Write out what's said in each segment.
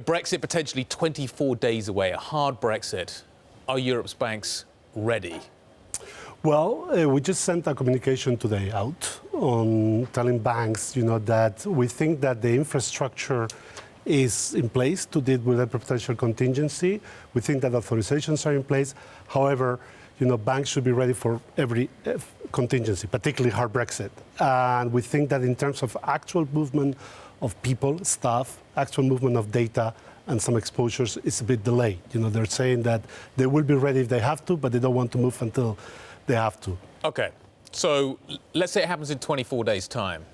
Brexit potentially 24 days away, a hard Brexit. Are Europe's banks ready? Well, we just sent a communication today out on telling banks, that we think that the infrastructure is in place to deal with a potential contingency. We think that authorizations are in place. However, banks should be ready for every contingency, particularly hard Brexit. And we think that in terms of actual movement of people, staff, actual movement of data, and some exposures, it's a bit delayed. They're saying that they will be ready if they have to, but they don't want to move until they have to. Okay, so let's say it happens in 24 days' time,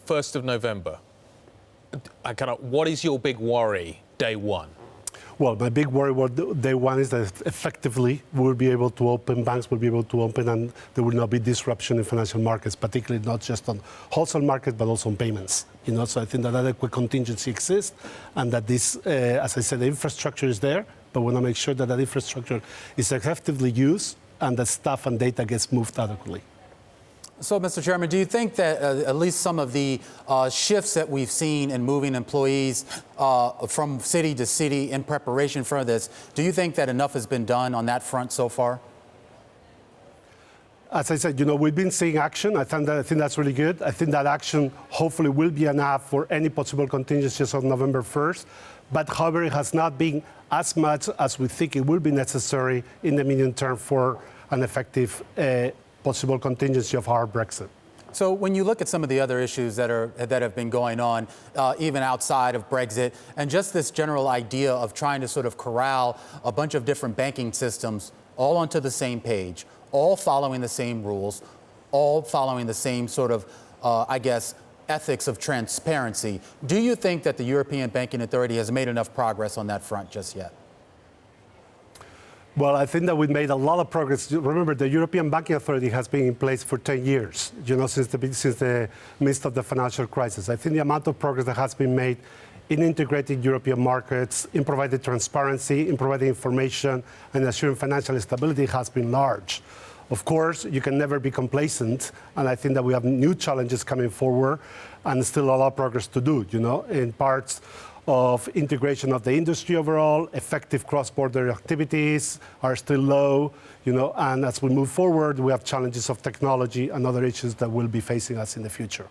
1st of November. What is your big worry day one? Well, my big worry day one is that effectively we'll be able to open, banks will be able to open, and there will not be disruption in financial markets, particularly not just on wholesale markets, but also on payments. So I think that adequate contingency exists, and that this, as I said, the infrastructure is there, but we want to make sure that that infrastructure is effectively used and that staff and data gets moved adequately. So, Mr. Chairman, do you think that at least some of the shifts that we've seen in moving employees from city to city in preparation for this, do you think that enough has been done on that front so far? As I said, we've been seeing action. I think that's really good. I think that action hopefully will be enough for any possible contingencies on November 1st. But however, it has not been as much as we think it will be necessary in the medium term for an effective possible contingency of hard Brexit. So when you look at some of the other issues that have been going on, even outside of Brexit, and just this general idea of trying to sort of corral a bunch of different banking systems all onto the same page, all following the same rules, all following the same sort of, ethics of transparency, do you think that the European Banking Authority has made enough progress on that front just yet? Well, I think that we've made a lot of progress. Remember, the European Banking Authority has been in place for 10 years, since the midst of the financial crisis. I think the amount of progress that has been made in integrating European markets, in providing transparency, in providing information, and assuring financial stability has been large. Of course, you can never be complacent, and I think that we have new challenges coming forward and still a lot of progress to do, in parts of integration of the industry overall. Effective cross-border activities are still low, and as we move forward, we have challenges of technology and other issues that will be facing us in the future.